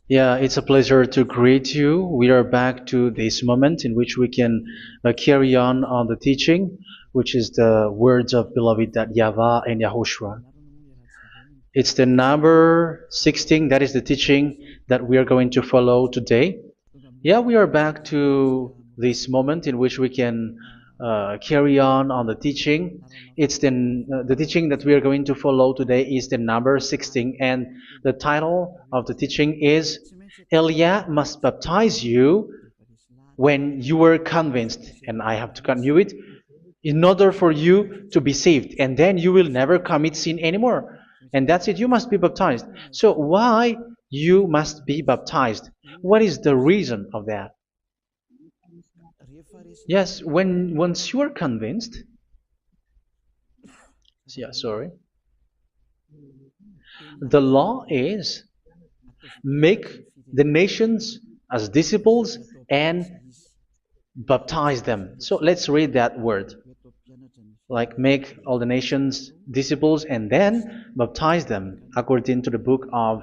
Yeah, it's a pleasure to greet you. We are back to this moment in which we can carry on the teaching, which is the words of beloved that YAHVAH and YAHOSHUA. It's the number 16, that is the teaching that we are going to follow today. Yeah, we are back to this moment in which we can carry on the teaching. It's the teaching that we are going to follow today is the number 16, and the title of the teaching is Elia must baptize you when you were convinced, and I have to continue it, in order for you to be saved, and then you will never commit sin anymore. And that's it, you must be baptized. So why you must be baptized? What is the reason of that? Yes, when once you are convinced, yeah, sorry, the law is make the nations as disciples and baptize them. So let's read that word. Like make all the nations disciples and then baptize them according to the book of,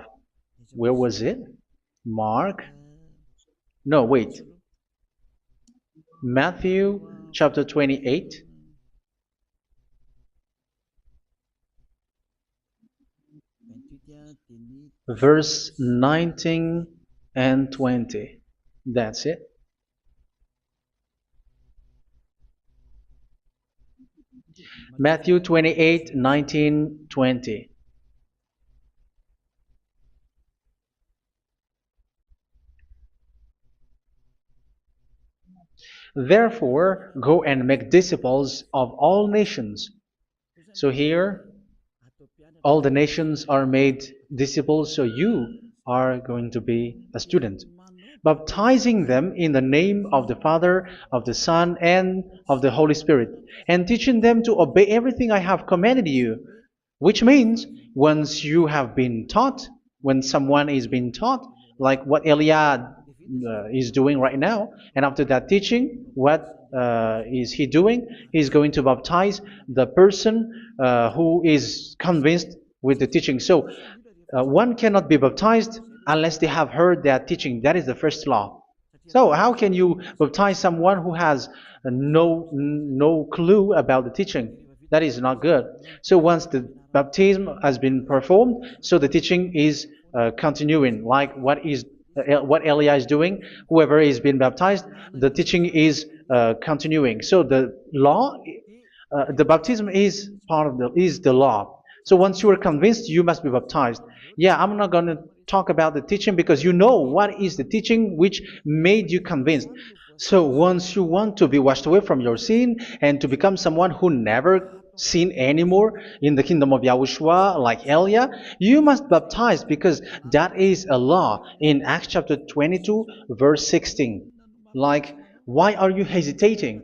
where was it? Mark? No, wait. Matthew chapter 28. Verse 19 and 20. That's it. Matthew 28, 19, 20. Therefore, go and make disciples of all nations. So here, all the nations are made disciples, so you are going to be a student. Baptizing them in the name of the Father, of the Son, and of the Holy Spirit, and teaching them to obey everything I have commanded you. Which means, once you have been taught, when someone is being taught, like what Elia is doing right now, and after that teaching, what is he doing? He's going to baptize the person who is convinced with the teaching. So one cannot be baptized unless they have heard that teaching. That is the first law. So how can you baptize someone who has no clue about the teaching? That is not good. So once the baptism has been performed, so the teaching is continuing, like what Elia is doing. Whoever is being baptized, the teaching is continuing. So the law, the baptism is part of the law. So once you are convinced, you must be baptized. Yeah, I'm not going to talk about the teaching because you know what is the teaching which made you convinced. So once you want to be washed away from your sin and to become someone who never sin anymore in the kingdom of Yahushua, like Elia, you must baptize because that is a law in Acts chapter 22, verse 16. Like, why are you hesitating?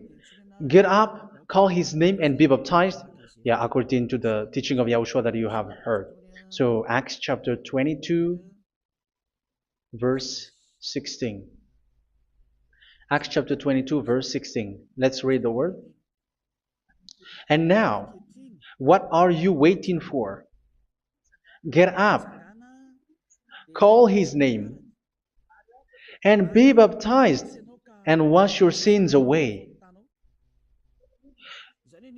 Get up, call his name, and be baptized. Yeah, according to the teaching of Yahushua that you have heard. So Acts chapter 22, verse 16. Acts chapter 22, verse 16. Let's read the word. And now, what are you waiting for? Get up, call his name, and be baptized, and wash your sins away.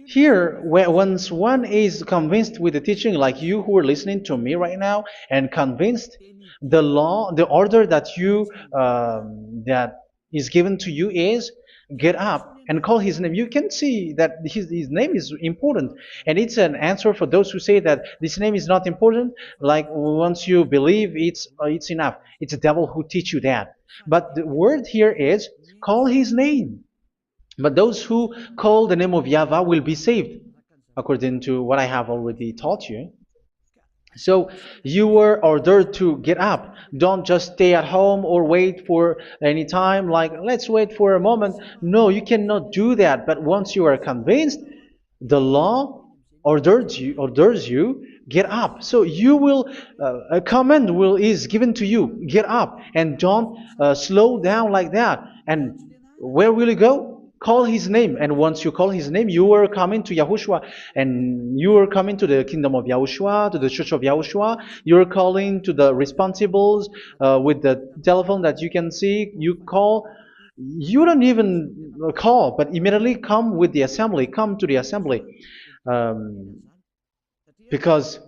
Here, once one is convinced with the teaching, like you who are listening to me right now, and convinced, the law, the order that that is given to you is get up and call his name. You can see that his name is important, and it's an answer for those who say that this name is not important. Like once you believe, it's enough. It's the devil who teach you that. But the word here is call his name. But those who call the name of YAHVAH will be saved, according to what I have already taught you. So you were ordered to get up. Don't just stay at home or wait for any time, like let's wait for a moment. No, you cannot do that. But once you are convinced, the law orders you get up. So you will a command is given to you. Get up and don't slow down like that. And where will you go? call his name. And once you call his name, you are coming to Yahushua. And you are coming to the kingdom of Yahushua, to the church of Yahushua. You are calling to the responsibles with the telephone that you can see. You call. You don't even call, but immediately come with the assembly. Come to the assembly. Um, because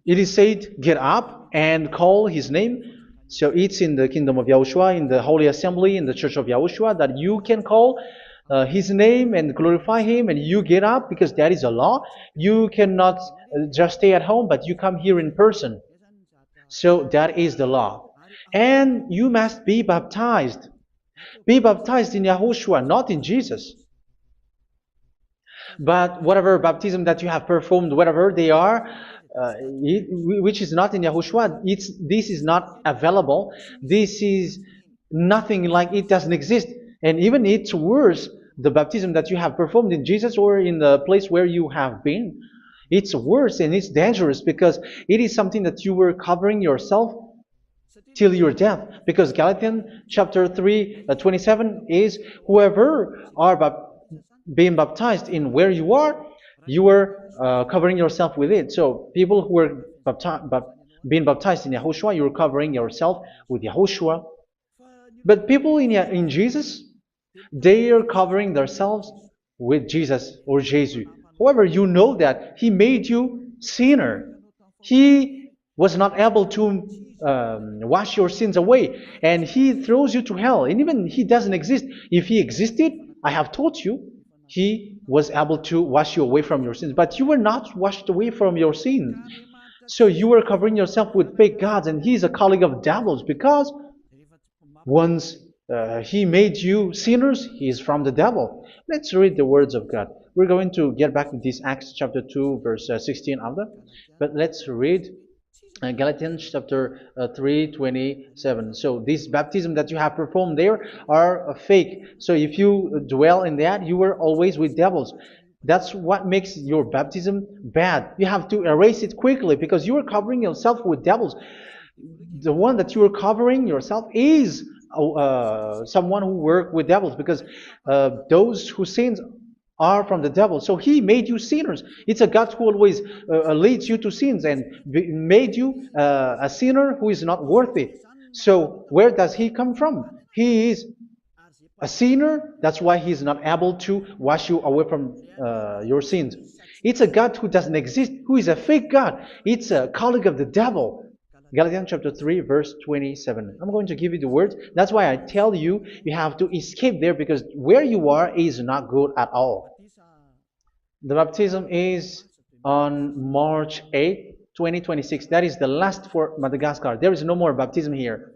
it is said, get up and call his name. So it's in the kingdom of Yahushua, in the holy assembly, in the church of Yahushua, that you can call his name and glorify him, and you get up because that is a law. You cannot just stay at home, but you come here in person. So that is the law. And you must be baptized. Be baptized in Yahushua, not in Jesus. But whatever baptism that you have performed, whatever they are, which is not in Yahushua, this is not available. This is nothing, like it doesn't exist. And even it's worse, the baptism that you have performed in Jesus or in the place where you have been. It's worse and it's dangerous because it is something that you were covering yourself till your death. Because Galatians chapter 3, 27 is, whoever are being baptized in where you are covering yourself with it. So people who were being baptized in Yahushua, you're covering yourself with Yahushua. But people in Jesus, they are covering themselves with Jesus or Jesus. However, you know that he made you sinner. He was not able to wash your sins away, and he throws you to hell. And even he doesn't exist. If he existed, I have told you, he was able to wash you away from your sins. But you were not washed away from your sins. So you were covering yourself with fake gods, and he's a colleague of devils, because once he made you sinners, he is from the devil. Let's read the words of God. We're going to get back to this Acts chapter 2, verse 16 after. But let's read Galatians chapter 3:27. So this baptism that you have performed there are fake. So if you dwell in that, you were always with devils. That's what makes your baptism bad. You have to erase it quickly because you are covering yourself with devils. The one that you are covering yourself is someone who worked with devils, because those who sins are from the devil. So he made you sinners. It's a God who always leads you to sins and made you a sinner who is not worthy. So where does he come from? He is a sinner. That's why he is not able to wash you away from your sins. It's a God who doesn't exist, who is a fake God. It's a colleague of the devil. Galatians chapter 3, verse 27. I'm going to give you the words. That's why I tell you, you have to escape there, because where you are is not good at all. The baptism is on March 8, 2026. That is the last for Madagascar. There is no more baptism here.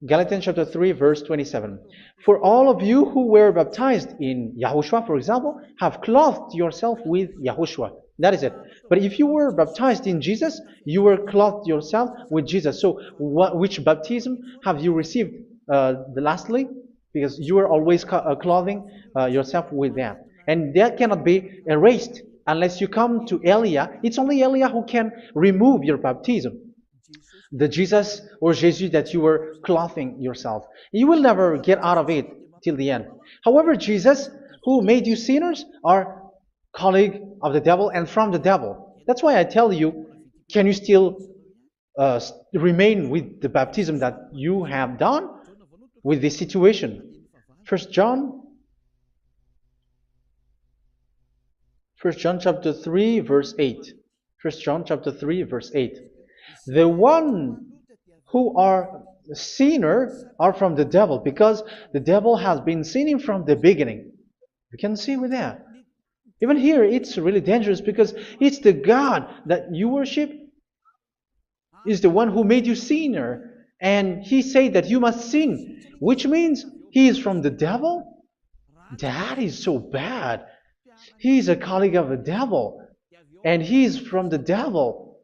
Galatians chapter 3, verse 27. For all of you who were baptized in Yahushua, for example, have clothed yourself with Yahushua. That is it. But if you were baptized in Jesus, you were clothed yourself with Jesus. So which baptism have you received lastly? Because you are always clothing yourself with that. And that cannot be erased unless you come to Elia. It's only Elia who can remove your baptism. The Jesus or Jesus that you were clothing yourself. You will never get out of it till the end. However, Jesus, who made you sinners, are colleague of the devil and from the devil. That's why I tell you, can you still remain with the baptism that you have done with this situation? First John chapter 3, verse 8. First John chapter 3, verse 8. The one who are sinner are from the devil, because the devil has been sinning from the beginning. You can see with that. Even here, it's really dangerous, because it's the God that you worship is the one who made you sinner. And he said that you must sin, which means he is from the devil. That is so bad. He is a colleague of the devil, and he is from the devil.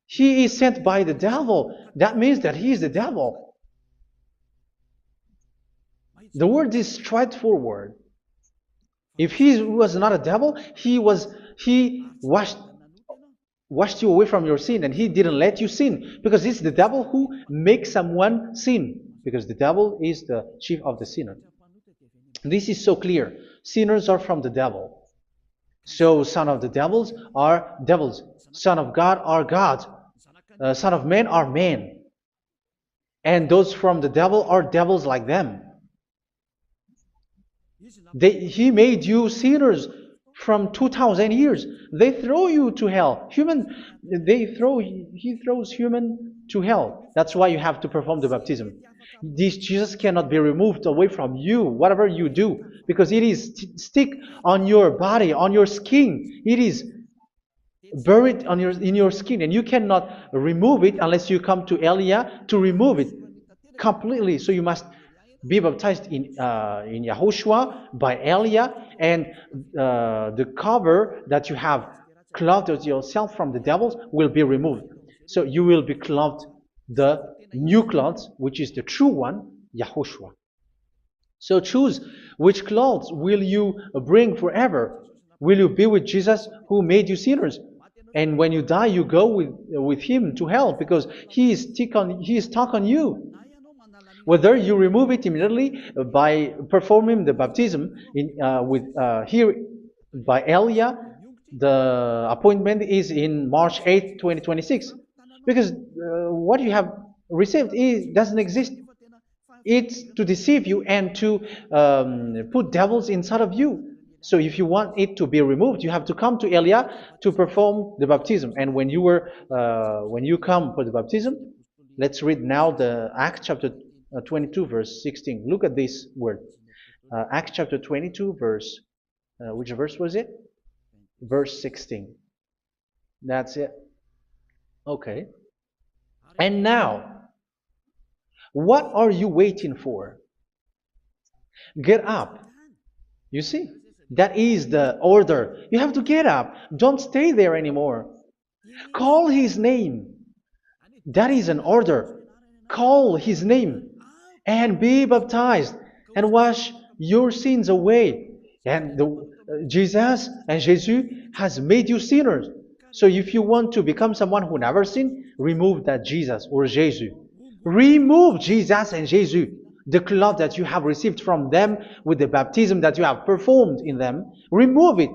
He is sent by the devil. That means that he is the devil. The word is straightforward. If he was not a devil, he washed you away from your sin, and he didn't let you sin, because it's the devil who makes someone sin, because the devil is the chief of the sinner. This is so clear. Sinners are from the devil. So son of the devils are devils. Son of God are God. Son of men are men. And those from the devil are devils like them. He made you sinners from 2000 years. They throw you to hell. He throws human to hell. That's why you have to perform the baptism. This Jesus cannot be removed away from you, whatever you do, because it is stick on your body, on your skin. It is buried in your skin, and you cannot remove it unless you come to Elia to remove it completely. So you must be baptized in Yahushua by Elia, and the cover that you have clothed yourself from the devils will be removed. So you will be clothed the new clothes, which is the true one, Yahushua. So choose which clothes will you bring forever. Will you be with Jesus who made you sinners? And when you die, you go with him to hell because he is stuck on you. Whether you remove it immediately by performing the baptism here by Elia, the appointment is in March 8th, 2026. Because what you have received doesn't exist. It's to deceive you and to put devils inside of you. So if you want it to be removed, you have to come to Elia to perform the baptism. And when you come for the baptism, let's read now the Acts chapter 22 verse 16. Look at this word. Acts chapter 22 verse, which verse was it? Verse 16. That's it. Okay. And now, what are you waiting for? Get up. You see, that is the order. You have to get up. Don't stay there anymore. Call his name. That is an order. Call his name and be baptized and wash your sins away. And Jesus has made you sinners. So if you want to become someone who never sinned, remove that Jesus or Jesus. Remove Jesus and Jesus, the cloth that you have received from them with the baptism that you have performed in them. Remove it.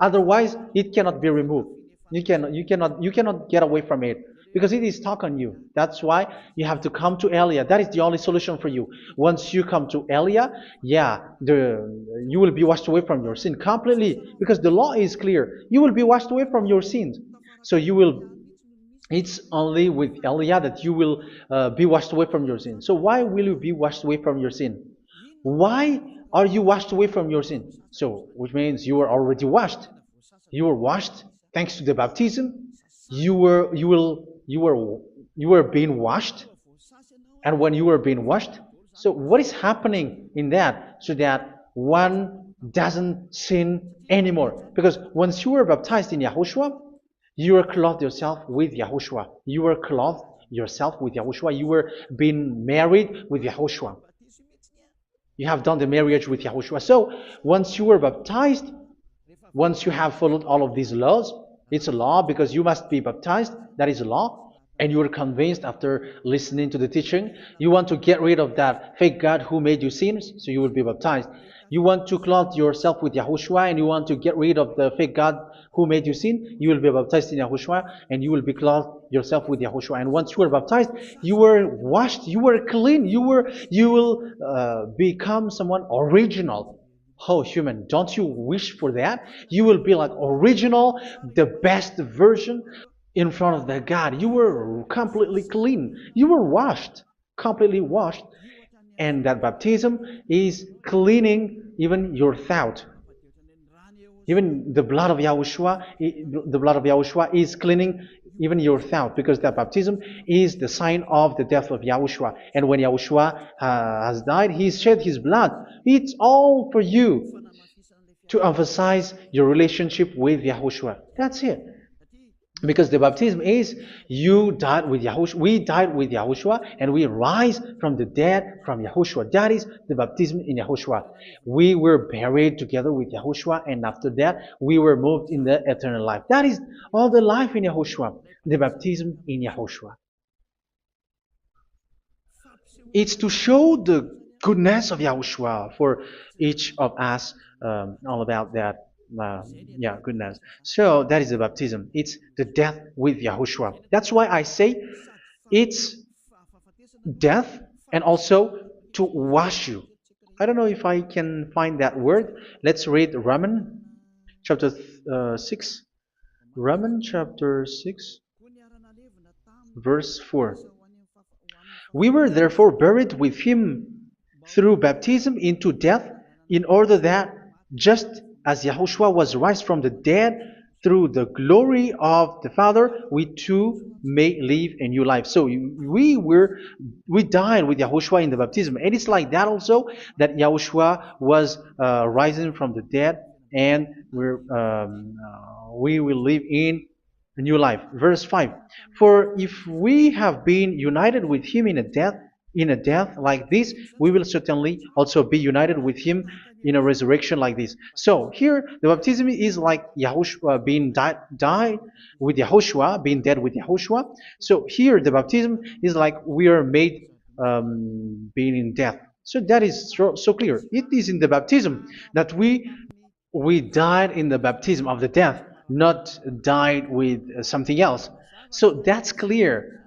Otherwise, it cannot be removed. You cannot get away from it because it is stuck on you. That's why you have to come to Elia. That is the only solution for you. Once you come to Elia, you will be washed away from your sin completely because the law is clear. You will be washed away from your sins. So it's only with Elia that you will be washed away from your sin. So why will you be washed away from your sin? Why are you washed away from your sin? So, which means you are already washed. You were washed thanks to the baptism. You were being washed, and when you were being washed, so what is happening in that? So that one doesn't sin anymore. Because once you were baptized in Yahushua, you were clothed yourself with Yahushua. You were clothed yourself with Yahushua. You were being married with Yahushua. You have done the marriage with Yahushua. So once you were baptized, once you have followed all of these laws, it's a law because you must be baptized. That is a law. And you are convinced after listening to the teaching, you want to get rid of that fake God who made you sinners, so you will be baptized. You want to clothe yourself with Yahushua and you want to get rid of the fake God who made you sin, you will be baptized in Yahushua and you will be clothed yourself with Yahushua. And once you are baptized, you were washed, you were clean, you will become someone original. Oh, human, don't you wish for that? You will be like original, the best version in front of the God. You were completely clean. You were washed, completely washed. And that baptism is cleaning even your thought. Even the blood of Yahushua is cleaning even your thought, because that baptism is the sign of the death of Yahushua. And when Yahushua has died, he shed his blood. It's all for you to emphasize your relationship with Yahushua. That's it. Because the baptism is you died with Yahushua, we died with Yahushua, and we rise from the dead from Yahushua. That is the baptism in Yahushua. We were buried together with Yahushua, and after that we were moved in the eternal life. That is all the life in Yahushua, the baptism in Yahushua. It's to show goodness of Yahushua for each of us, all about that. Yeah, goodness. So that is the baptism. It's the death with Yahushua. That's why I say it's death and also to wash you. I don't know if I can find that word. Let's read Romans chapter 6. Romans chapter 6, verse 4. We were therefore buried with him through baptism into death, in order that, just as Yahushua was raised from the dead through the glory of the Father, we too may live a new life. So we died with Yahushua in the baptism, and it's like that also that Yahushua was rising from the dead, and we will live in a new life. Verse 5. For if we have been united with him in a death like this, we will certainly also be united with him in a resurrection like this. So here the baptism is like Yahushua being died with Yahushua, being dead with Yahushua. So here the baptism is like we are made being in death. So that is so clear. It is in the baptism that we died in the baptism of the death, not died with something else. So that's clear.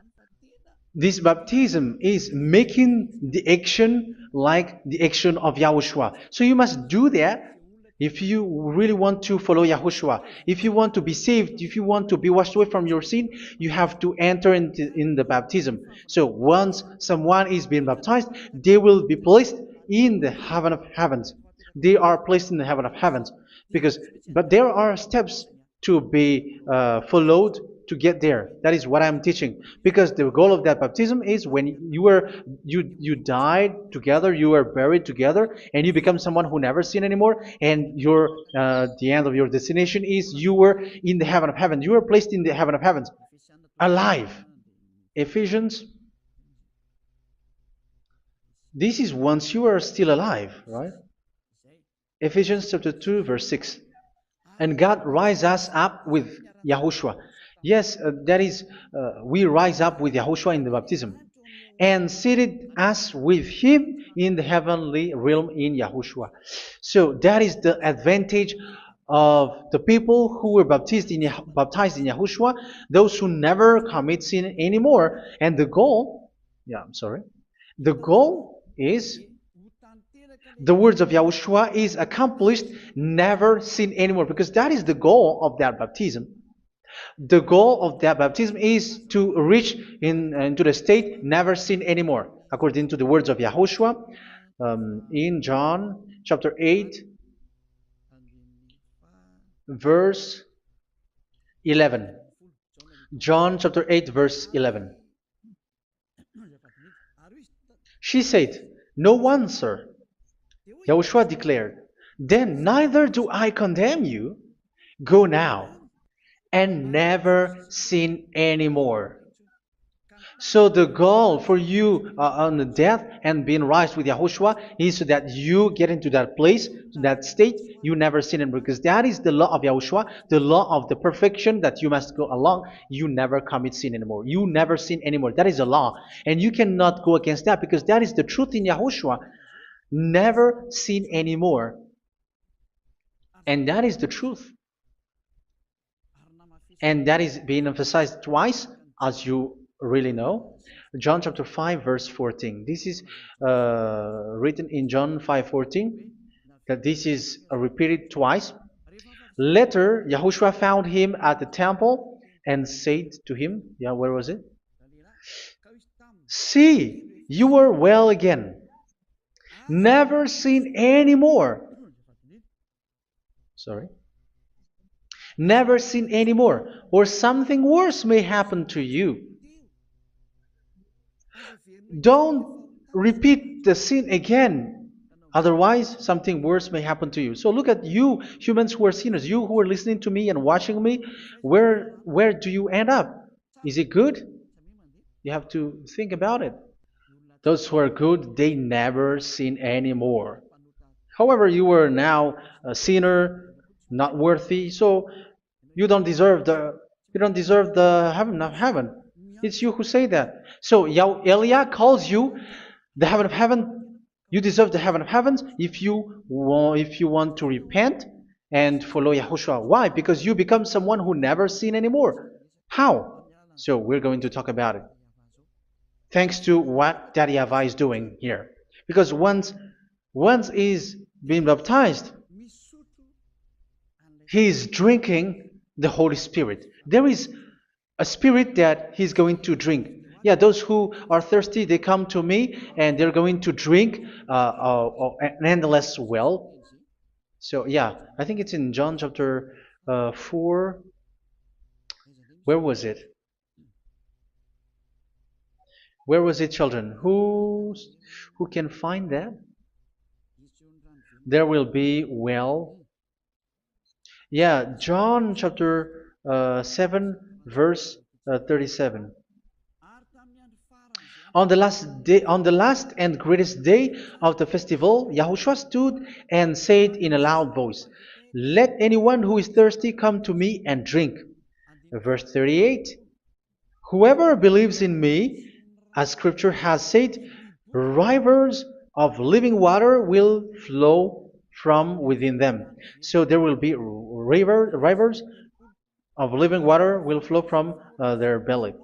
This baptism is making the action like the action of Yahushua. So you must do that if you really want to follow Yahushua. If you want to be saved, if you want to be washed away from your sin, you have to enter in the baptism. So once someone is being baptized, they will be placed in the heaven of heavens. They are placed in the heaven of heavens because, but there are steps to be followed to get there. That is what I'm teaching. Because the goal of that baptism is when you died together, you were buried together, and you become someone who never sin anymore. And your the end of your destination is you were in the heaven of heaven. You were placed in the heaven of heavens, alive. Ephesians. This is once you are still alive, right? Ephesians chapter 2, verse 6. And God rise us up with Yahushua. Yes, that is, we rise up with Yahushua in the baptism. And seated us with him in the heavenly realm in Yahushua. So that is the advantage of the people who were baptized in Yahushua, those who never commit sin anymore. And the goal, yeah, I'm sorry, the goal is the words of Yahushua is accomplished, never sin anymore, because that is the goal of that baptism. The goal of that baptism is to reach into the state never sin anymore, according to the words of Yahushua in John chapter 8, verse 11. John chapter 8, verse 11. She said, "No one, sir." Yahushua declared, "Then neither do I condemn you. Go now and never sin anymore." So the goal for you on the death and being raised with Yahushua is so that you get into that place, to that state, you never sin anymore. Because that is the law of Yahushua, the law of the perfection that you must go along. You never commit sin anymore. You never sin anymore. That is a law. And you cannot go against that because that is the truth in Yahushua. Never sin anymore. And that is the truth. And that is being emphasized twice, as you really know. John chapter 5, verse 14. This is written in John 5:14, that this is repeated twice. Later, Yahushua found him at the temple and said to him, yeah, where was it? "See, you are well again. Never sin anymore." Sorry. "Never sin anymore, or something worse may happen to you." Don't repeat the sin again. Otherwise, something worse may happen to you. So look at you, humans who are sinners, you who are listening to me and watching me. Where do you end up? Is it good? You have to think about it. Those who are good, they never sin anymore. However, you are now a sinner, not worthy, so you don't deserve the heaven of heaven. It's you who say that. So Eliah calls you the heaven of heaven You deserve the heaven of heavens if you want to repent and follow Yahushua. Why? Because you become someone who never sin anymore. How? So we're going to talk about it. Thanks to what Daddy YAHVAH is doing here. Because once he's been baptized, he is drinking the Holy Spirit. There is a spirit that he's going to drink. Yeah, those who are thirsty, they come to me and they're going to drink an endless well. So, yeah, I think it's in John chapter 4. Where was it? Where was it, children? Who can find that? There will be well. Yeah, John chapter 7, verse 37. On the last and greatest day of the festival, Yahushua stood and said in a loud voice, "Let anyone who is thirsty come to me and drink." Verse 38, "Whoever believes in me, as scripture has said, rivers of living water will flow from within them." So there will be rivers of living water will flow from their belly.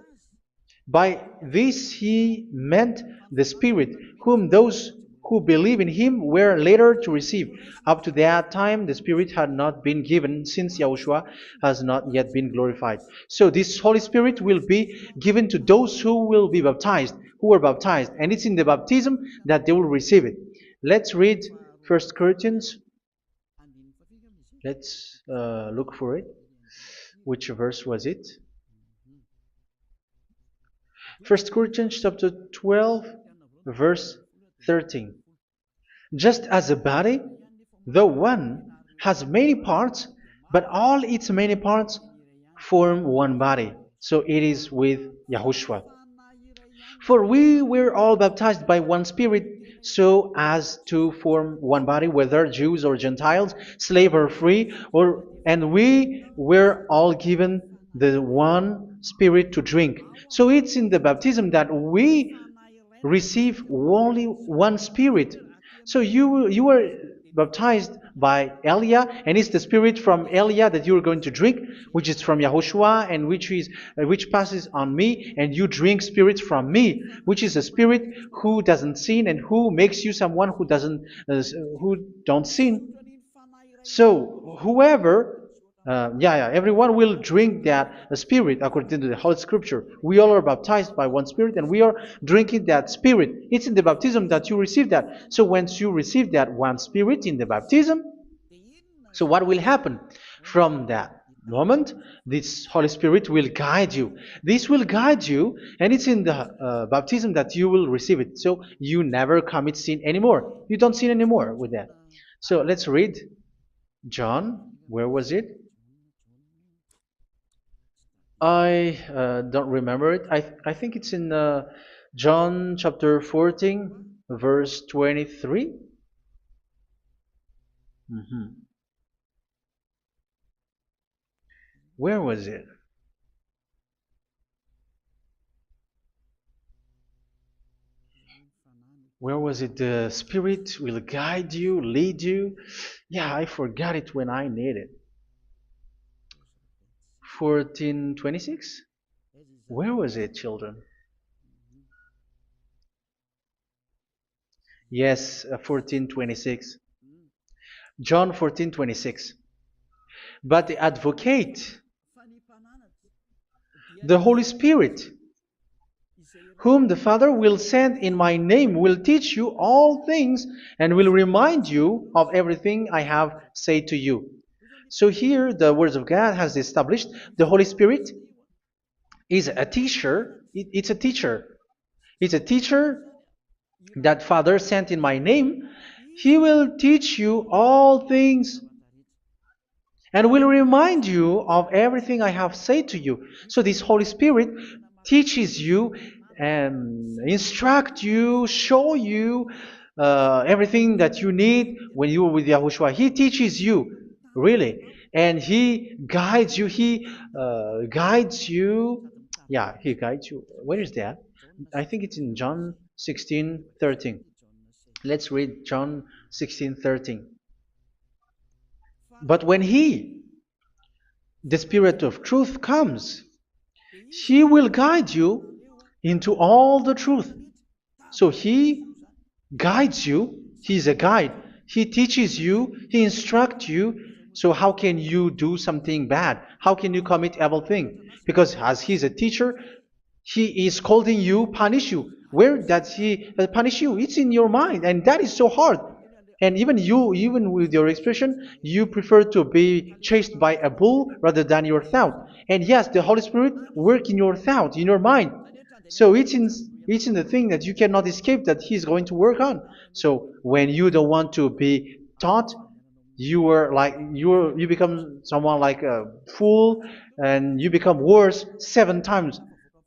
By this he meant the Spirit, whom those who believe in him were later to receive. Up to that time, the Spirit had not been given, since Yahushua has not yet been glorified. So this Holy Spirit will be given to those who will be baptized, who are baptized, and it's in the baptism that they will receive it. Let's read 1 Corinthians. Let's look for it. Which verse was it? 1 Corinthians chapter 12, verse 13. Just as a body, though one, has many parts, but all its many parts form one body. So it is with Yahushua. For we were all baptized by one Spirit, so as to form one body, whether Jews or Gentiles, slave or free, and we were all given the one Spirit to drink. So it's in the baptism that we receive only one Spirit. So you were baptized by Elia, and it's the Spirit from Elia that you are going to drink, which is from Yahushua, and which passes on me, and you drink Spirit from me, which is a Spirit who doesn't sin and who makes you someone who don't sin. So whoever everyone will drink that Spirit according to the Holy Scripture. We all are baptized by one Spirit, and we are drinking that Spirit. It's in the baptism that you receive that. So once you receive that one Spirit in the baptism, so what will happen from that moment? This Holy Spirit will guide you. This will guide you, and it's in the baptism that you will receive it. So you never commit sin anymore. You don't sin anymore with that. So let's read John. Where was it? I don't remember it. I think it's in John chapter 14, verse 23. Mhm. Where was it? Where was it? The Spirit will guide you, lead you. Yeah, I forgot it when I need it. 14:26. Where was it, children? Yes, 14:26. John 14:26. But the advocate, the Holy Spirit, whom the Father will send in my name, will teach you all things and will remind you of everything I have said to you. So here the words of God has established the Holy Spirit is a teacher. It's a teacher. It's a teacher that Father sent in my name. He will teach you all things and will remind you of everything I have said to you. So this Holy Spirit teaches you and instruct you, show you everything that you need when you are with Yahushua. He teaches you, really, and He guides you. He guides you. Yeah, He guides you. Where is that? I think it's in John 16:13. Let's read John 16:13. But when He, the Spirit of truth, comes, He will guide you into all the truth. So He guides you. He's a guide. He teaches you. He instructs you. So how can you do something bad? How can you commit evil thing? Because as He's a teacher, He is scolding you, punish you. Where does He punish you? It's in your mind, and that is so hard. And even you, even with your expression, you prefer to be chased by a bull rather than your thought. And yes, the Holy Spirit work in your thought, in your mind. So it's in the thing that you cannot escape that He's going to work on. So when you don't want to be taught, you become someone like a fool, and you become worse 7 times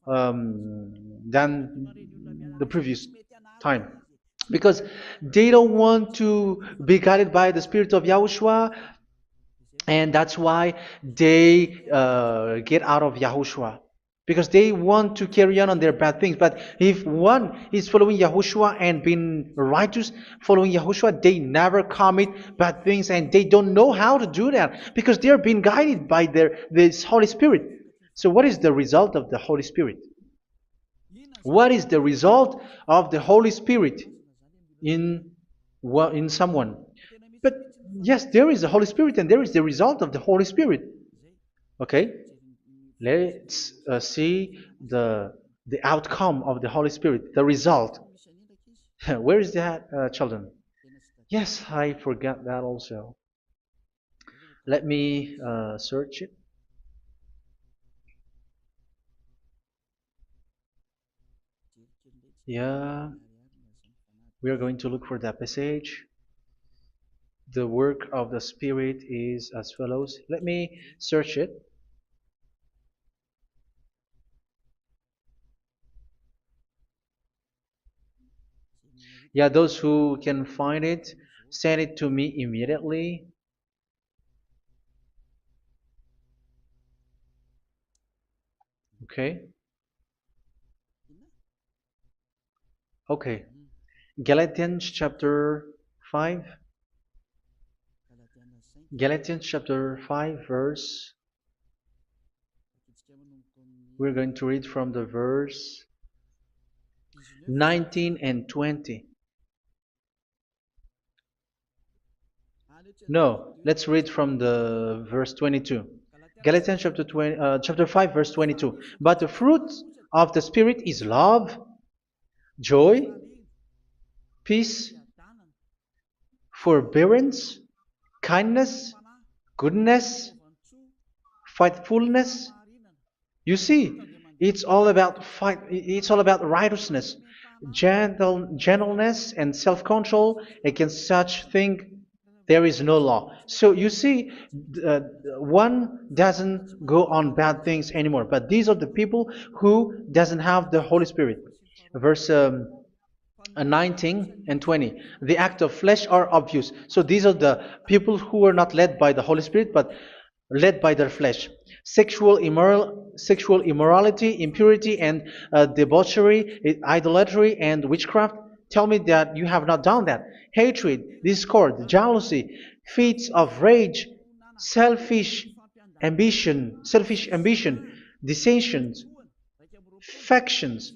than the previous time, because they don't want to be guided by the Spirit of Yahushua, and that's why they get out of Yahushua, because they want to carry on their bad things. But if one is following Yahushua and being righteous, following Yahushua, they never commit bad things, and they don't know how to do that because they are being guided by this Holy Spirit. So what is the result of the Holy Spirit? What is the result of the Holy Spirit in in someone? But yes, there is the Holy Spirit, and there is the result of the Holy Spirit. Okay, let's see the outcome of the Holy Spirit, the result. Where is that, children? Yes, I forgot that also. Let me search it. Yeah, we are going to look for that passage. The work of the Spirit is as follows. Let me search it. Yeah, those who can find it, send it to me immediately. Okay. Okay. Galatians chapter 5. Galatians chapter 5 verse. We're going to read from the verse 19 and 20. No, let's read from the verse 22. Galatians chapter 5 verse 22. But the fruit of the Spirit is love, joy, peace, forbearance, kindness, goodness, faithfulness. You see, it's all about righteousness, gentleness, and self-control. Against such thing there is no law. So you see, uh, one doesn't go on bad things anymore. But these are the people who doesn't have the Holy Spirit. Verse 19 and 20. The act of flesh are obvious. So these are the people who are not led by the Holy Spirit, but led by their flesh. Sexual immorality, impurity, and debauchery, idolatry, and witchcraft. Tell me that you have not done that. Hatred, discord, jealousy, fits of rage, selfish ambition, dissensions, factions.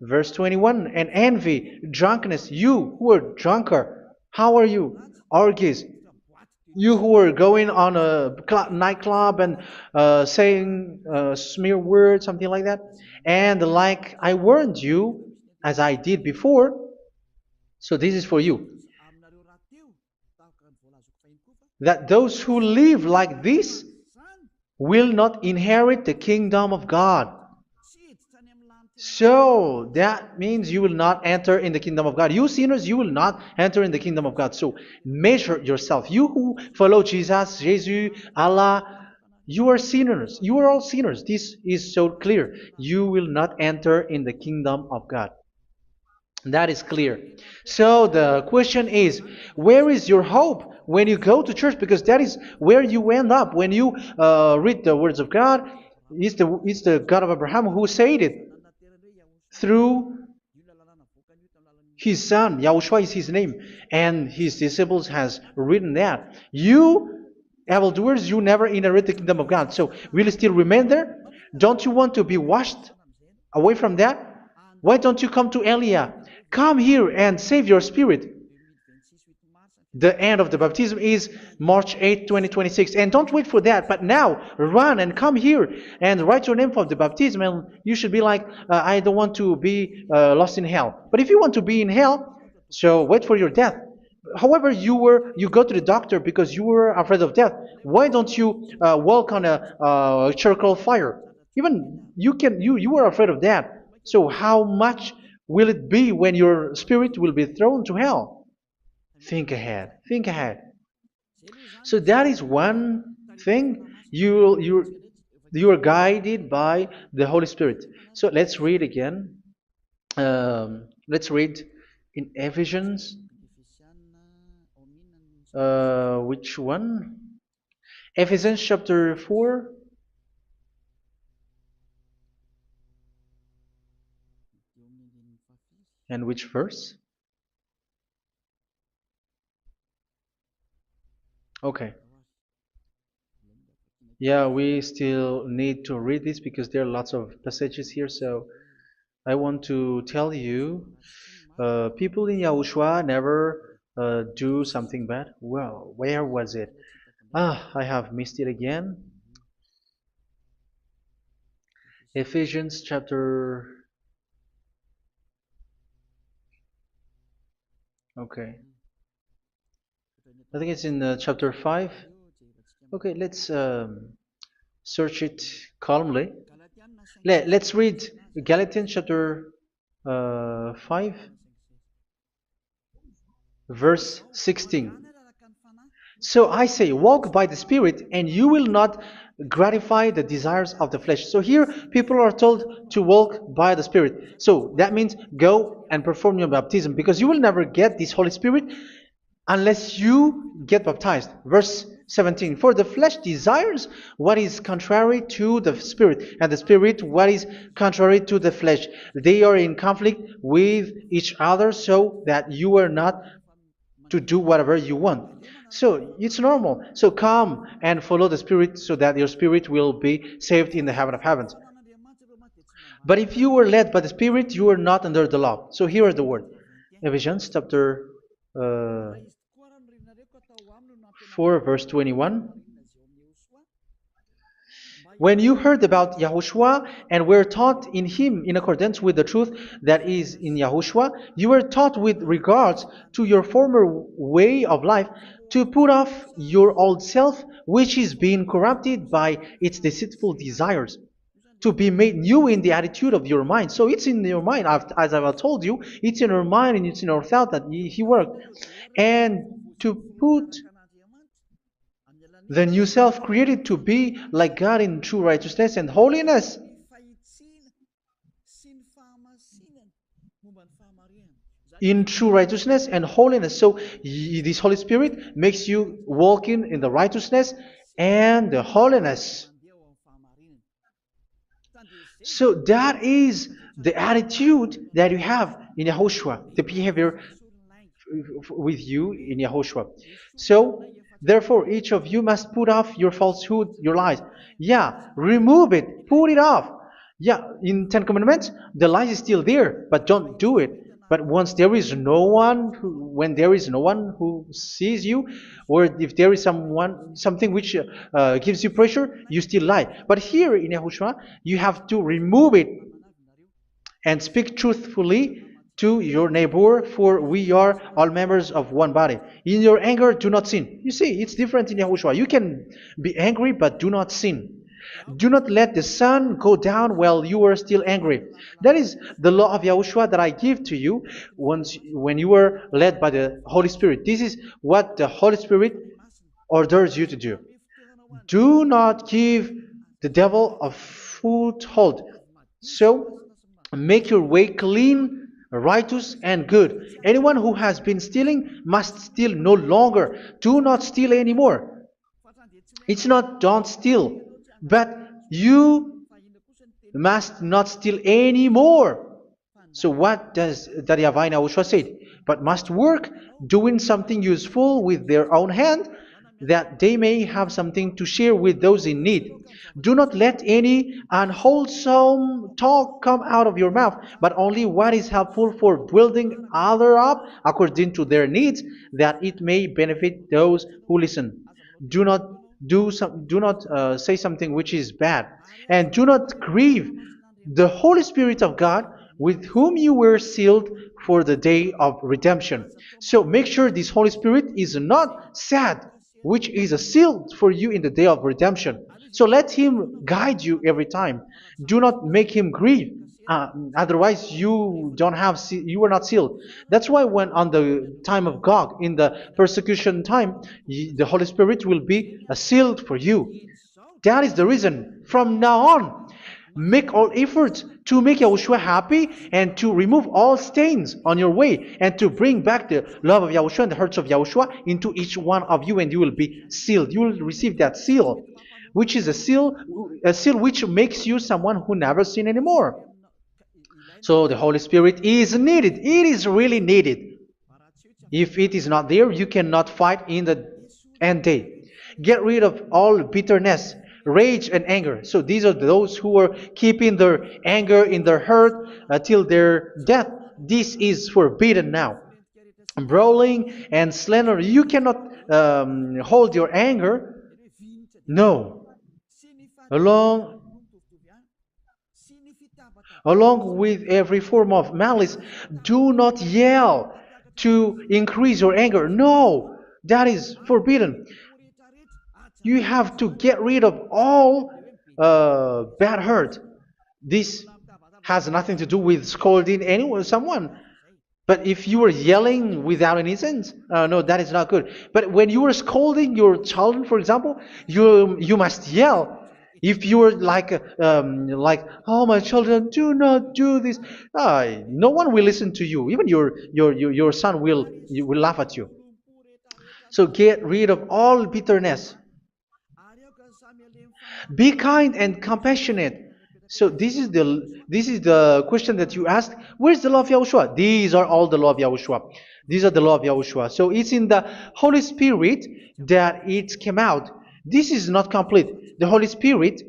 Verse 21, and envy, drunkenness. You who are drunkard, how are you? Orgies. You who are going on a nightclub and saying smear words, something like that. And like I warned you, as I did before, so this is for you, that those who live like this will not inherit the kingdom of God. So that means you will not enter in the kingdom of God. You sinners, you will not enter in the kingdom of God. So measure yourself. You who follow Jesus, Allah, you are sinners. You are all sinners. This is so clear. You will not enter in the kingdom of God. That is clear. So the question is, where is your hope when you go to church? Because that is where you end up when you read the words of God. It's the God of Abraham who said it through His son, Yahushua is his name, and his disciples has written that. You evildoers, you never inherit the kingdom of God. So will you still remain there? Don't you want to be washed away from that? Why don't you come to Elia? Come here and save your spirit. The end of the baptism is March 8, 2026. And don't wait for that, but now run and come here and write your name for the baptism. And you should be like, I don't want to be lost in hell. But if you want to be in hell, so wait for your death. However, you go to the doctor because you were afraid of death. Why don't you walk on a charcoal fire? Even you were afraid of that. So how much will it be when your spirit will be thrown to hell? Think ahead. Think ahead. So that is one thing. You are guided by the Holy Spirit. So let's read again. Let's read in Ephesians. Which one? Ephesians chapter 4. And which verse? Okay. Yeah, we still need to read this because there are lots of passages here. So I want to tell you, people in Yahushua never do something bad. Well, where was it? I have missed it again. Ephesians chapter. Okay. I think it's in chapter 5. Okay, let's search it calmly. Let's read Galatians chapter 5, verse 16. So I say, walk by the Spirit, and you will not gratify the desires of the flesh. So here, people are told to walk by the Spirit. So that means go and perform your baptism, because you will never get this Holy Spirit unless you get baptized. Verse 17. For the flesh desires what is contrary to the Spirit, and the Spirit what is contrary to the flesh. They are in conflict with each other, so that you are not to do whatever you want. So it's normal. So come and follow the Spirit so that your spirit will be saved in the heaven of heavens. But if you were led by the Spirit, you are not under the law. So here is the word. Ephesians chapter 4, verse 21. When you heard about Yahushua and were taught in him in accordance with the truth that is in Yahushua, you were taught with regards to your former way of life to put off your old self, which is being corrupted by its deceitful desires, to be made new in the attitude of your mind. So it's in your mind, as I've told you, it's in your mind and it's in your thought that he worked. And to put the new self created to be like God in true righteousness and holiness. In true righteousness and holiness. So this Holy Spirit makes you walking in the righteousness and the holiness. So that is the attitude that you have in Yahushua, the behavior with you in Yahushua. So therefore, each of you must put off your falsehood, your lies. Yeah, remove it, put it off. Yeah, in Ten Commandments, the lie is still there, but don't do it. But once there is no one, when there is no one who sees you, or if there is something which gives you pressure, you still lie. But here in Yahushua, you have to remove it and speak truthfully to your neighbor, for we are all members of one body. In your anger, do not sin. You see, it's different in Yahushua. You can be angry, but do not sin. Do not let the sun go down while you are still angry. That is the law of Yahushua that I give to you when you were led by the Holy Spirit. This is what the Holy Spirit orders you to do. Do not give the devil a foothold. So, make your way clean, righteous, and good. Anyone who has been stealing must steal no longer. Do not steal anymore. It's not don't steal, but you must not steal anymore. So what does the YAHVAH YAHOSHUA say? But must work doing something useful with their own hand, that they may have something to share with those in need. Do not let any unwholesome talk come out of your mouth, but only what is helpful for building other up according to their needs, that it may benefit those who listen. Do not do not say something which is bad, and do not grieve the Holy Spirit of God, with whom you were sealed for the day of redemption. So make sure this Holy Spirit is not sad, which is a seal for you in the day of redemption. So let Him guide you every time. Do not make Him grieve. Otherwise, you are not sealed. That's why when on the time of God, in the persecution time, the Holy Spirit will be a sealed for you. That is the reason. From now on, make all efforts to make Yahushua happy and to remove all stains on your way and to bring back the love of Yahushua and the hearts of Yahushua into each one of you, and you will be sealed. You will receive that seal, which is a seal which makes you someone who never sin anymore. So the Holy Spirit is needed. It is really needed. If it is not there, you cannot fight in the end day. Get rid of all bitterness, rage, and anger. So these are those who are keeping their anger in their heart till their death. This is forbidden now. Brawling and slander. You cannot hold your anger. No. Along Along with every form of malice, do not yell to increase your anger. No, that is forbidden. You have to get rid of all bad hurt. This has nothing to do with scolding anyone, someone. But if you are yelling without any sense, no, that is not good. But when you are scolding your children, for example, you must yell. If you are like, oh my children, do not do this, no one will listen to you. Even your son will laugh at you. So get rid of all bitterness. Be kind and compassionate. So this is the question that you asked. Where's the law of Yahushua? These are all the law of Yahushua. These are the law of Yahushua. So it's in the Holy Spirit that it came out. This is not complete. The Holy Spirit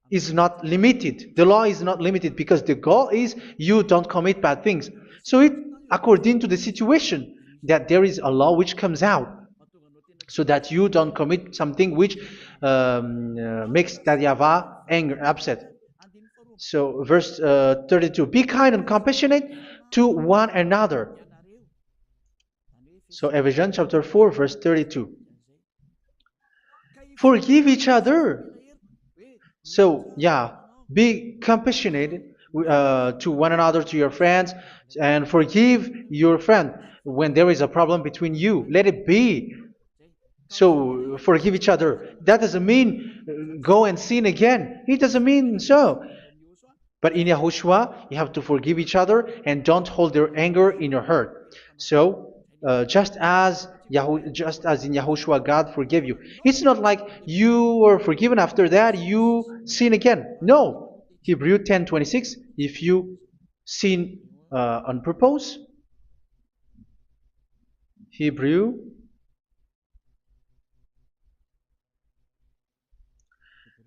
is not limited. The law is not limited because the goal is you don't commit bad things. So it according to the situation that there is a law which comes out, so that you don't commit something which makes that YAHVAH angry, upset. So verse 32, be kind and compassionate to one another. So Ephesians chapter 4 verse 32. Forgive each other. So yeah, be compassionate to one another, to your friends, and forgive your friend when there is a problem between you. Let it be. So forgive each other. That doesn't mean go and sin again. It doesn't mean so. But in Yahushua, you have to forgive each other and don't hold your anger in your heart. So just as in Yahushua, God forgave you. It's not like you were forgiven after that you sin again. No. Hebrew 10:26. If you sin on purpose,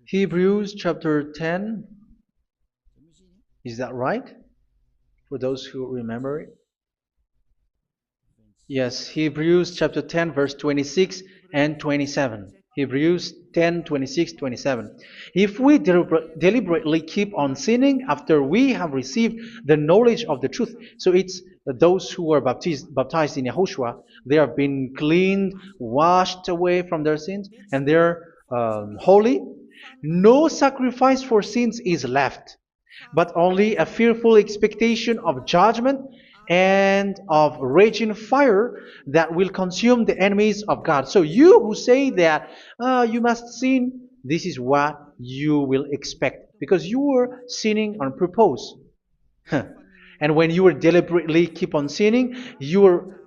Hebrews chapter 10. Is that right? For those who remember it? Yes, Hebrews chapter 10 verse 26 and 27. Hebrews 10, 26, 27. If we deliberately keep on sinning after we have received the knowledge of the truth, so it's those who are baptized in Yahushua, they have been cleaned, washed away from their sins, and they're holy. No sacrifice for sins is left, but only a fearful expectation of judgment and of raging fire that will consume the enemies of God. So you who say that you must sin, this is what you will expect, because you were sinning on purpose. And when you were deliberately keep on sinning, your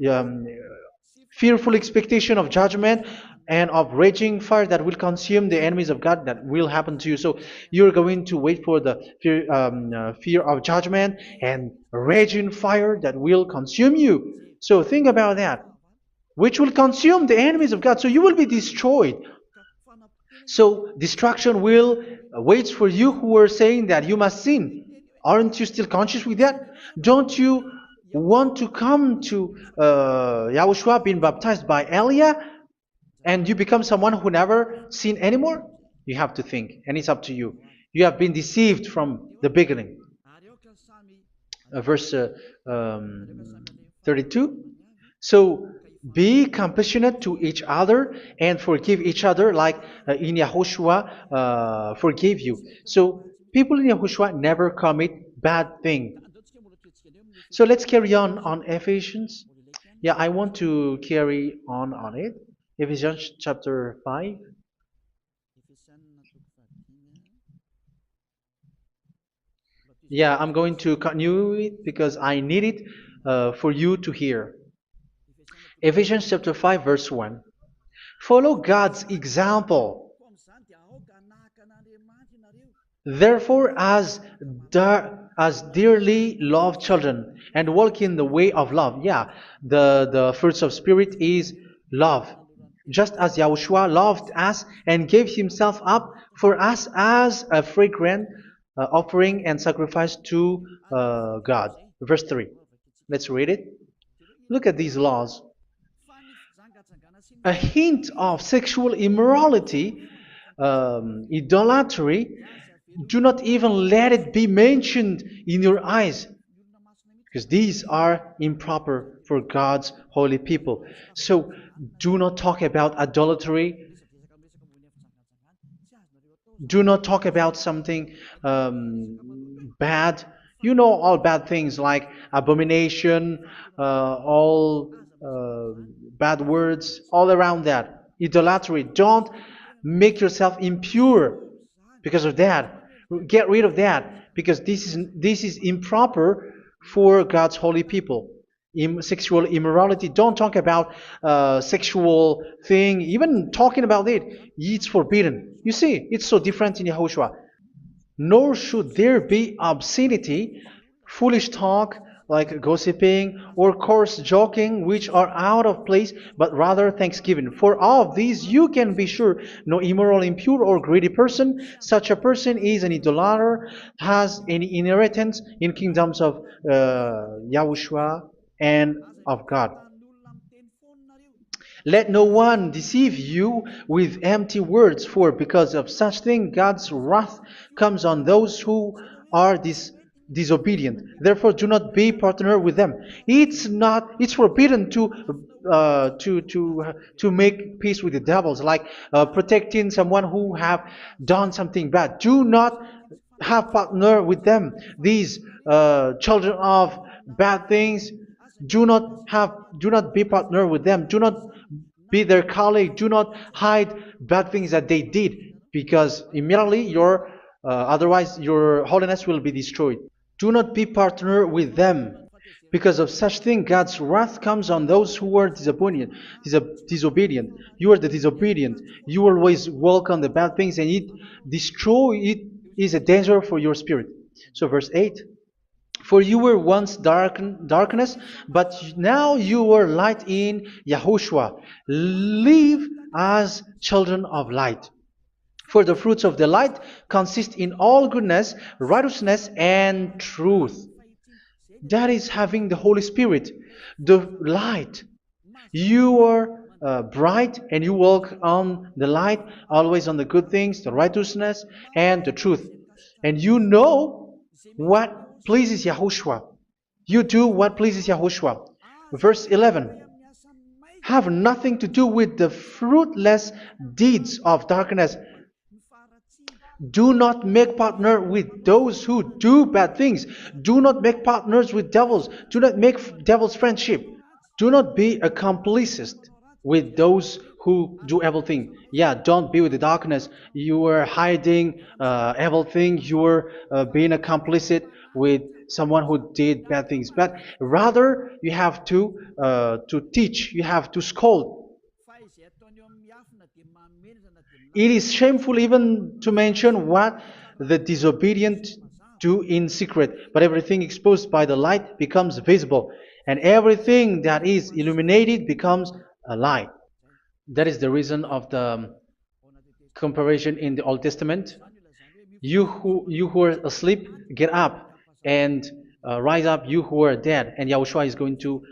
fearful expectation of judgment and of raging fire that will consume the enemies of God that will happen to you. So you're going to wait for the fear of judgment and raging fire that will consume you. So think about that, which will consume the enemies of God. So you will be destroyed. So destruction will wait for you who are saying that you must sin. Aren't you still conscious with that? Don't you want to come to Yahushua being baptized by Elia and you become someone who never sinned anymore? You have to think, and it's up to you. You have been deceived from the beginning. Verse 32. So be compassionate to each other and forgive each other like in Yahushua forgave you. So people in Yahushua never commit bad thing. So let's carry on Ephesians. Yeah, I want to carry on it. Ephesians chapter 5. Yeah, I'm going to continue it because I need it for you to hear. Ephesians chapter 5 verse 1. Follow God's example. Therefore, as dearly loved children, and walk in the way of love. Yeah, the fruits of spirit is love. Just as Yahushua loved us and gave himself up for us as a fragrant offering and sacrifice to God. Verse 3. Let's read it. Look at these laws. A hint of sexual immorality, idolatry, do not even let it be mentioned in your eyes, because these are improper for God's holy people. So do not talk about idolatry. Do not talk about something bad. You know all bad things like abomination, all bad words, all around that. Idolatry. Don't make yourself impure because of that. Get rid of that because this is improper for God's holy people. Sexual immorality. Don't talk about sexual thing. Even talking about it, it's forbidden. You see, it's so different in Yahushua. Nor should there be obscenity, foolish talk like gossiping or coarse joking, which are out of place, but rather thanksgiving. For of these you can be sure: no immoral, impure, or greedy person, such a person is an idolater, has any inheritance in kingdoms of Yahushua and of God. Let no one deceive you with empty words, for because of such thing God's wrath comes on those who are disobedient. Therefore, do not be partner with them. It's forbidden to make peace with the devils, like protecting someone who have done something bad. Do not have partner with them. These children of bad things, do not be partner with them. Do not be their colleague. Do not hide bad things that they did, because immediately otherwise your holiness will be destroyed. Do not be partner with them. Because of such thing, God's wrath comes on those who are disobedient. You are the disobedient. You always walk on the bad things, and it is a danger for your spirit. So verse 8. For you were once darkness, but now you are light in Yahushua. Live as children of light. For the fruits of the light consist in all goodness, righteousness, and truth. That is having the Holy Spirit, the light. You are bright and you walk on the light, always on the good things, the righteousness, and the truth. And you know what pleases Yahushua. You do what pleases Yahushua. Verse 11. Have nothing to do with the fruitless deeds of darkness. Do not make partner with those who do bad things. Do not make partners with devils. Do not make devils friendship. Do not be a complicit with those who do evil thing. Yeah, don't be with the darkness. You are hiding evil thing. You are being a complicit with someone who did bad things. But rather, you have to teach. You have to scold. It is shameful even to mention what the disobedient do in secret, but everything exposed by the light becomes visible, and everything that is illuminated becomes a light. That is the reason of the comparison in the Old Testament. You who are asleep, get up and rise up, you who are dead, and Yahushua is going to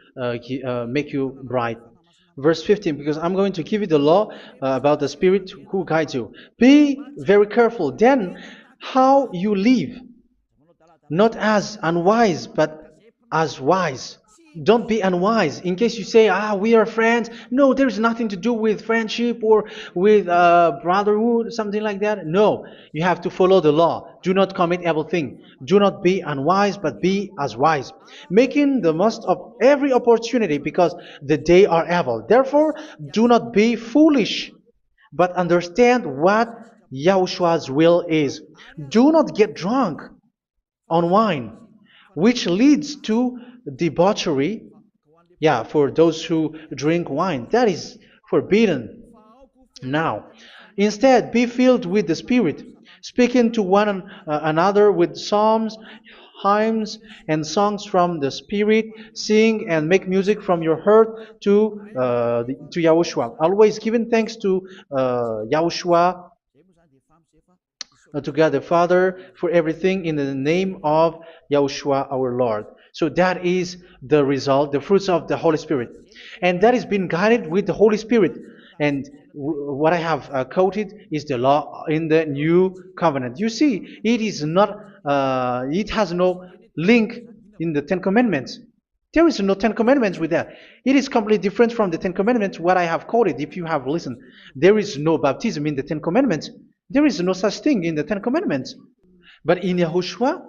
make you bright. Verse 15, because I'm going to give you the law about the Spirit who guides you. Be very careful then how you live, not as unwise, but as wise. Don't be unwise. In case you say, we are friends. No, there's nothing to do with friendship or with brotherhood, something like that. No, you have to follow the law. Do not commit evil thing. Do not be unwise, but be as wise, making the most of every opportunity because the day are evil. Therefore, do not be foolish, but understand what Yahushua's will is. Do not get drunk on wine, which leads to debauchery. Yeah, for those who drink wine, that is forbidden now. Instead, be filled with the Spirit, speaking to one another with psalms, hymns, and songs from the Spirit. Sing and make music from your heart to Yahushua. Always giving thanks to Yahushua, to God the Father for everything in the name of Yahushua our Lord. So that is the result, the fruits of the Holy Spirit. And that is being guided with the Holy Spirit. And what I have quoted is the law in the new covenant. You see, it is not, it has no link in the Ten Commandments. There is no Ten Commandments with that. It is completely different from the Ten Commandments, what I have quoted, if you have listened. There is no baptism in the Ten Commandments. There is no such thing in the Ten Commandments. But in Yahushua,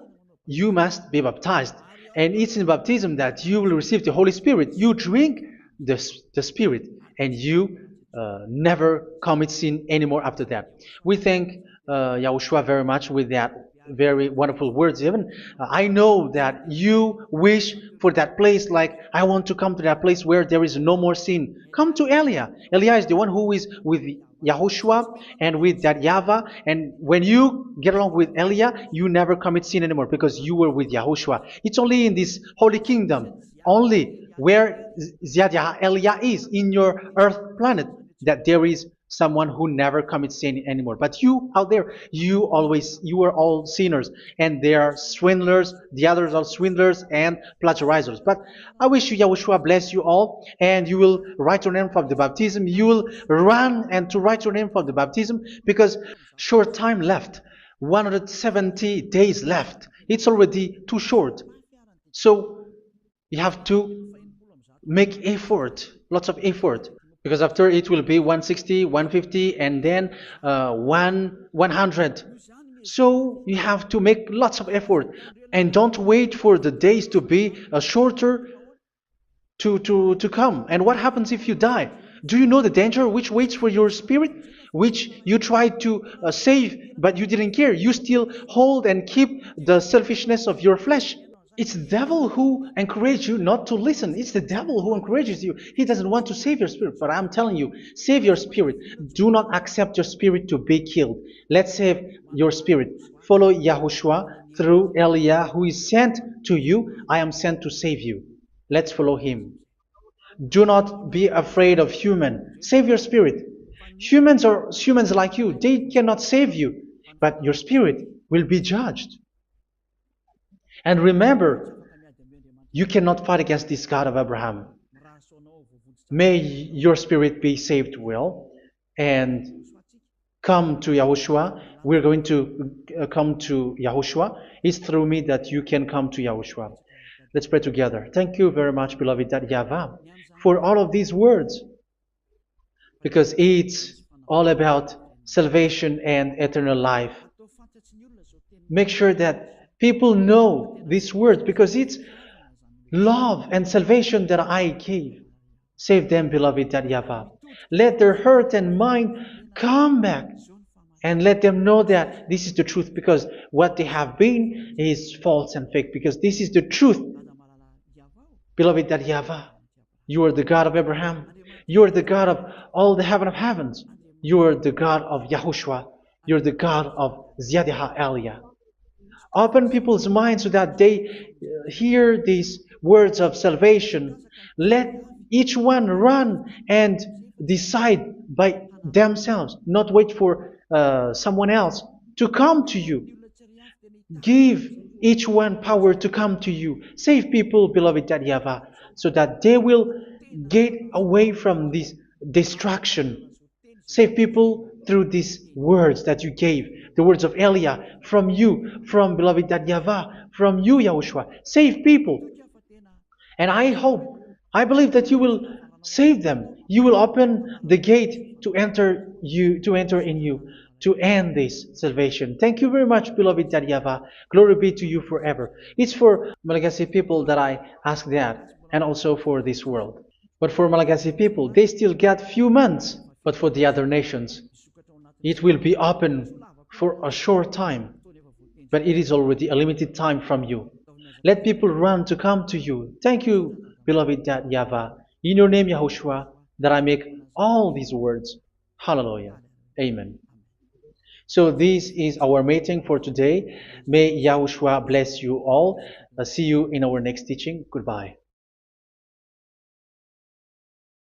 you must be baptized. And it's in baptism that you will receive the Holy Spirit. You drink the Spirit, and you never commit sin anymore after that. We thank Yahushua very much with that very wonderful words. Even I know that you wish for that place, like I want to come to that place where there is no more sin. Come to Elia. Elia is the one who is with Yahushua and with that YAHVAH. And when you get along with Elia, you never commit sin anymore because you were with Yahushua. It's only in this holy kingdom, only where Ziad Elia is, in your earth planet, that there is someone who never commits sin anymore. But you out there, you are all sinners, and they are swindlers. The others are swindlers and plagiarizers. But I wish you, Yahushua, bless you all, and you will write your name for the baptism. You will run and to write your name for the baptism, because short time left, 170 days left. It's already too short. So you have to make effort, lots of effort, because after it will be 160, 150, and then 100. So you have to make lots of effort, and don't wait for the days to be shorter to come. And what happens if you die? Do you know the danger which waits for your spirit, which you tried to save, but you didn't care? You still hold and keep the selfishness of your flesh. It's the devil who encourages you not to listen. It's the devil who encourages you. He doesn't want to save your spirit. But I'm telling you, save your spirit. Do not accept your spirit to be killed. Let's save your spirit. Follow Yahushua through Elia, who is sent to you. I am sent to save you. Let's follow him. Do not be afraid of human. Save your spirit. Humans are humans like you. They cannot save you. But your spirit will be judged. And remember, you cannot fight against this God of Abraham. May your spirit be saved well and come to Yahushua. We're going to come to Yahushua. It's through me that you can come to Yahushua. Let's pray together. Thank you very much, beloved YAHVAH, for all of these words, because it's all about salvation and eternal life. Make sure that people know these words, because it's love and salvation that I gave. Save them, beloved YAHVAH. Let their heart and mind come back, and let them know that this is the truth, because what they have been is false and fake, because this is the truth. Beloved YAHVAH, you are the God of Abraham. You are the God of all the heaven of heavens. You're the God of Yahushua. You're the God of Ziyadha Aliyah. Open people's minds so that they hear these words of salvation. Let each one run and decide by themselves, not wait for someone else to come to you. Give each one power to come to you. Save people, beloved YAHVAH, so that they will get away from this distraction. Save people through these words that you gave, the words of Elia, from you, from beloved YAHVAH, from you, Yahushua. Save people. And I hope, I believe that you will save them. You will open the gate to enter in you, to end this salvation. Thank you very much, beloved YAHVAH. Glory be to you forever. It's for Malagasy people that I ask that, and also for this world. But for Malagasy people, they still get few months. But for the other nations, it will be open for a short time. But it is already a limited time from you. Let people run to come to you. Thank you, beloved YAHVAH. In your name, Yahushua, that I make all these words. Hallelujah. Amen. So this is our meeting for today. May Yahushua bless you all. See you in our next teaching. Goodbye.